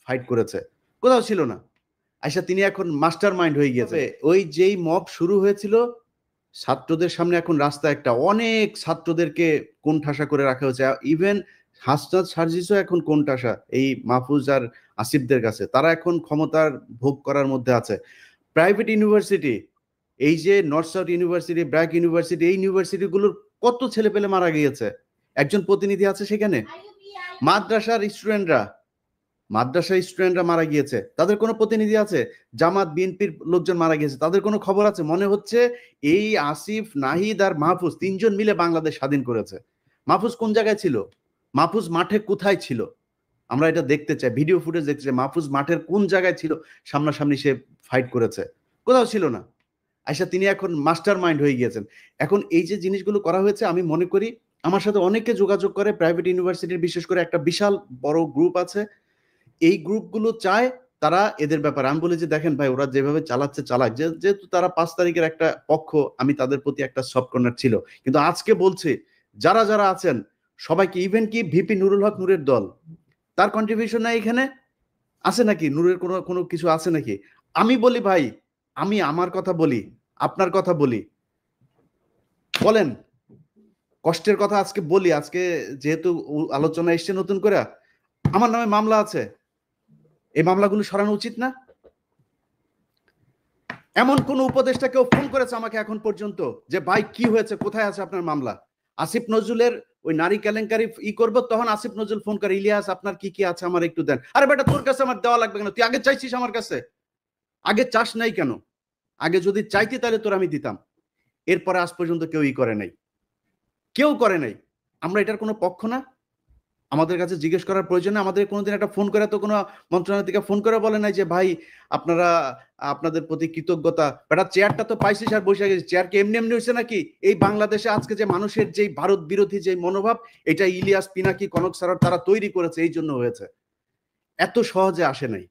Fight করেছে, কোথাও ছিল না। আচ্ছা, তিনি এখন মাস্টার মাইন্ড হয়ে গিয়েছে। ওই যেই মব শুরু হয়েছিল ছাত্রদের সামনে, এখন রাস্তায় একটা অনেক ছাত্রদেরকে কোণঠাসা করে রাখা হয়েছে। ইভেন হাসনাত সার্জিসও এখন কোণঠাসা এই মাহফুজ আর আসিফদের কাছে। তারা এখন ক্ষমতার ভোগ করার মধ্যে আছে। প্রাইভেট ইউনিভার্সিটি, এই যে north south university, BRAC university, এই ইউনিভার্সিটিগুলোর কত ছেলে পেলে মারা গিয়েছে। একজন প্রতিনিধি আছে সেখানে। মাদ্রাসার স্টুডেন্টরা মারা গিয়েছে, তাদের কোনো প্রতিনিধি আছে? জামাত বিএনপির লোকজন মারা গিয়েছে, তাদের কোনো খবর আছে? মনে হচ্ছে এই আসিফ, নাহিদ আর মাহফুজ তিনজন মিলে বাংলাদেশ স্বাধীন করেছে। মাহফুজ কোন জায়গায় ছিল? মাহফুজ মাঠে কোথায় ছিল? আমরা এটা দেখতে চাই, ভিডিও ফুটেজ দেখতে চাই। মাহফুজ মাঠের কোন জায়গায় ছিল? সামনাসামনি সে ফাইট করেছে, কোথাও ছিল না। আচ্ছা, তিনি এখন মাস্টার মাইন্ড হয়ে গিয়েছেন। এখন এই যে জিনিসগুলো করা হয়েছে, আমি মনে করি আমার সাথে অনেকে যোগাযোগ করে প্রাইভেট ইউনিভার্সিটির, বিশেষ করে একটা বিশাল বড় গ্রুপ আছে, এই গ্রুপগুলো চায় তারা এদের ব্যাপারে। আমি বলি যে দেখেন ভাই, ওরা যেভাবে চালাচ্ছে চালাক, যেহেতু তারা 5 তারিখের একটা পক্ষ, আমি তাদের প্রতি একটা সফট কর্নার ছিল, কিন্তু আজকে বলছি যারা যারা আছেন সবাইকে, ইভেন কি ভিপি নুরুল হক নূরের দল, তার কন্ট্রিবিউশন নাই এখানে আছে নাকি? নূরের কোনো কোনো কিছু আছে নাকি? আমি বলি ভাই, আমি আমার কথা বলি, আপনার কথা বলি, বলেন কষ্টের কথা আজকে বলি। আজকে যেহেতু আলোচনা এসছে নতুন করে, আমার নামে মামলা আছে, এই মামলাগুলো সরানো উচিত না? এমন কোন উপদেষ্টা কেউ ফোন করেছে আমাকে এখন পর্যন্ত যে ভাই কি হয়েছে, কোথায় আছে আপনার মামলা? আসিফ নজরুলের ওই নারী কেলেঙ্কারি করবো, তখন আসিফ নজরুল ফোন করে, ইলিয়াস আপনার কি কি আছে আমার একটু দেন। আরে বেটা, তোর কাছে আমার দেওয়া লাগবে কেন? তুই আগে চাইছিস আমার কাছে? আগে চাস নাই কেন? আগে যদি চাইতি তাহলে তোর আমি দিতাম। এরপরে আজ পর্যন্ত কেউই করে নাই, কেউ করে নাই। আমরা এটার কোনো পক্ষ না, আমাদের কাছে জিজ্ঞেস করার প্রয়োজন নেই। আমাদের কোনোদিন একটা ফোন করে তো কোনো মন্ত্রণালয় থেকে ফোন করে বলে নাই যে ভাই আপনারা, আপনাদের প্রতি কৃতজ্ঞতা, বেটা চেয়ারটা তো পাইছিস আর বসে গেছিস। চেয়ার কি এমনি এমনি হয়েছে নাকি? এই বাংলাদেশে আজকে যে মানুষের যেই ভারত বিরোধী যে মনোভাব, এটা ইলিয়াস, পিনাকি, কনক স্যার তারা তৈরি করেছে, এই জন্য হয়েছে। এত সহজে আসে নাই।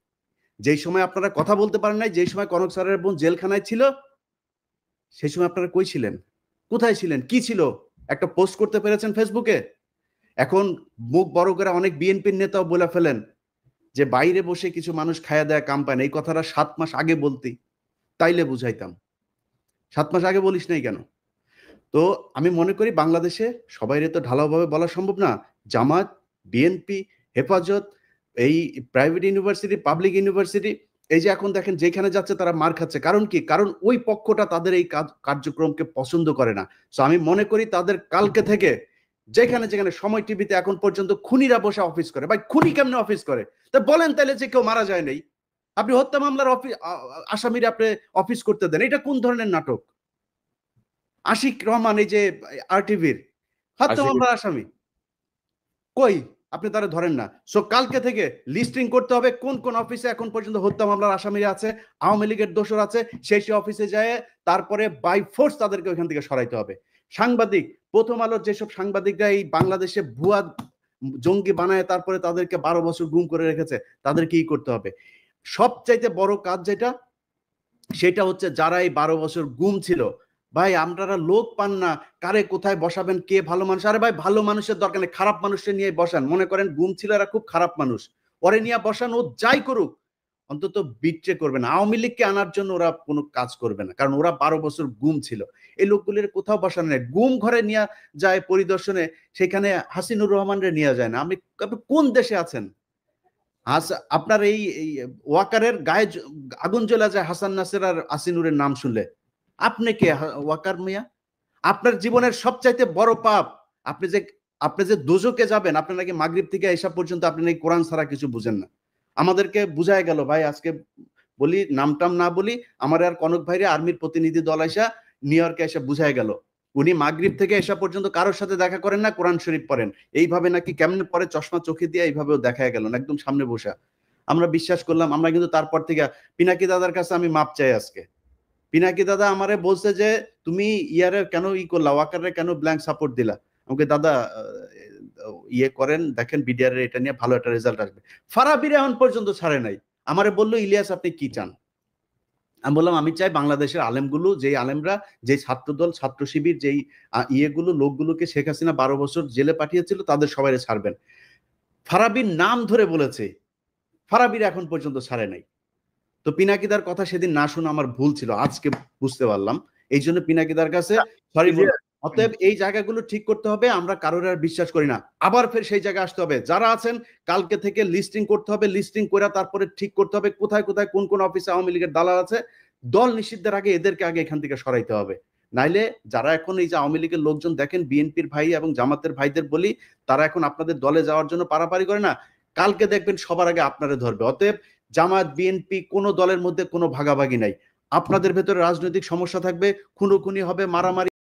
যেই সময় আপনারা কথা বলতে পারেন নাই, যেই সময় কনক স্যারের বোন জেলখানায় ছিল, সেই সময় আপনারা কই ছিলেন? কোথায় ছিলেন? কি ছিল? একটা পোস্ট করতে পেরেছেন ফেসবুকে? এখন মুখ বড় করে অনেক বিএনপির নেতাও বলে ফেলেন যে বাইরে বসে কিছু মানুষ খায়া দেয়া কাম পায় না। এই কথাটা 7 মাস আগে বলতি, তাইলে বুঝাইতাম। 7 মাস আগে বলিস নাই কেন? তো আমি মনে করি বাংলাদেশে সবাইরে তো ঢালাওভাবে বলা সম্ভব না। জামাত, বিএনপি, হেফাজত, এই প্রাইভেট ইউনিভার্সিটি, পাবলিক ইউনিভার্সিটি, এই যে এখন দেখেন যেখানে যাচ্ছে তারা মার খাচ্ছে। কারণ কি? কারণ ওই পক্ষটা তাদের এই কার্যক্রমকে পছন্দ করে না। সো আমি মনে করি তাদের কালকে থেকে যেখানে যেখানে সময় টিভিতে এখন পর্যন্ত খুনিরা বসে অফিস করে। ভাই খুনি কেমনে অফিস করে? তা বলেন তাহলে যে কেউ মারা যায় নাই। আপনি হত্যা মামলার আসামিরা আপনি অফিস করতে দেন, এটা কোন ধরনের নাটক? আশিক রহমান, এই যে আরটিভির হত্যা মামলার আসামি, কই? আপনি তারা ধরেন না। সো কালকে থেকে লিস্টিং করতে হবে কোন কোন অফিসে এখন পর্যন্ত হত্যা মামলার আসামিরা আছে, আওয়ামী লীগের দোষর আছে, সেই অফিসে যায় তারপরে বাই ফোর্স তাদেরকে ওইখান থেকে সরাইতে হবে। সাংবাদিক, প্রথম আলোর যেসব সাংবাদিকরা এই বাংলাদেশে ভুয়া জঙ্গি বানায় তারপরে তাদেরকে 12 বছর গুম করে রেখেছে, তাদেরকে কি করতে হবে? সবচাইতে বড় কাজ যেটা, সেটা হচ্ছে যারা এই 12 বছর গুম ছিল, ভাই আপনারা লোক পান না, কারে কোথায় বসাবেন, কে ভালো মানুষ? আরে ভাই ভালো মানুষের দরকার নেই, খারাপ মানুষের নিয়ে বসান। মনে করেন গুম ছিল, এরা খুব খারাপ মানুষ, ওরে নিয়ে বসান, ও যাই করুক অন্তত বিট্রে করবে না। আওয়ামী লীগকে আনার জন্য ওরা কোনো কাজ করবে না, কারণ ওরা 12 বছর গুম ছিল। এই লোকগুলির কোথাও বসানো নেই। গুম ঘরে নিয়ে যায় পরিদর্শনে, সেখানে হাসিনুর রহমানরে নিয়ে যায় না। আপনি কোন দেশে আছেন? আপনার এই ওয়াকারের গায়ে আগুন জ্বলা যায় হাসান নাসের আর আসিনুরের নাম শুনলে। আপনি কে ওয়াকার মিয়া? আপনার জীবনের সবচাইতে বড় পাপ, আপনি যে দোজকে যাবেন, আপনি নাকি মাগরিব থেকে এসা পর্যন্ত আপনি নাকি কোরআন ছাড়া কিছু বুঝেন না। আমাদেরকে বুঝায় গেল ভাই, আজকে বলি নামটাম না বলি, আমার আর কনক ভাইরে আর্মির প্রতিনিধি দল আইসা নিউ ইয়র্কে এসে বুঝায় গেল উনি মাগরিব থেকে এসা পর্যন্ত কারোর সাথে দেখা করেন না, কোরআন শরীফ পড়েন। এইভাবে নাকি কেমনে পরে চশমা চোখে দিয়ে এইভাবেও দেখা গেল না, একদম সামনে বসা। আমরা বিশ্বাস করলাম। আমরা কিন্তু তারপর থেকে পিনাকি দাদার কাছে আমি মাপ চাই আজকে। পিনাকি দাদা আমারে বলছে যে তুমি ইয়ারে কেন করলা, ওয়াকারে কেন ব্ল্যাঙ্ক সাপোর্ট দিলা? আমাকে দাদা ইয়ে করেন, দেখেন বিডিআর এটা নিয়ে ভালো একটা রেজাল্ট আসবে। ফারাবির এখন পর্যন্ত ছাড়ে নাই। আমারে বললো ইলিয়াস আপনি কি চান? আমি বললাম আমি চাই বাংলাদেশের আলেমগুলো, যেই আলেমরা, যে ছাত্রদল, ছাত্র শিবির, যেই ইয়েগুলো লোকগুলোকে শেখ হাসিনা 12 বছর জেলে পাঠিয়েছিল, তাদের সবাই ছাড়বেন। ফারাবির নাম ধরে বলেছে, ফারাবিরা এখন পর্যন্ত ছাড়ে নাই। তো পিনাকিদার কথা সেদিন না শুনে আমার ভুল ছিল, আজকে বুঝতে পারলাম। এই জন্য পিনাকিদার কাছে সরি বললাম। অতএব এই জায়গাগুলো ঠিক করতে হবে, আমরা কারোর আর বিশ্বাস করি না। আবার ফের সেই জায়গায় আসতে হবে, যারা আছেন কালকে থেকে লিস্টিং করতে হবে, লিস্টিং করে তারপরে ঠিক করতে হবে কোথায় কোথায় কোন কোন অফিসে আওয়ামী লীগের দালাল আছে। দল নিষিদ্ধের আগে এদেরকে আগে এখান থেকে সরাইতে হবে। নাইলে যারা এখন এই যে আওয়ামী লীগের লোকজন দেখেন বিএনপির ভাই এবং জামাতের ভাইদের বলি, তারা এখন আপনাদের দলে যাওয়ার জন্য পারাপারি করে না, কালকে দেখবেন সবার আগে আপনারা ধরবে। অতএব জামাত বিএনপি কোন দলের মধ্যে কোনো ভাগাভাগি নাই। আপনাদের ভেতরে রাজনৈতিক সমস্যা থাকবে, খুনোখুনি হবে, মারামারি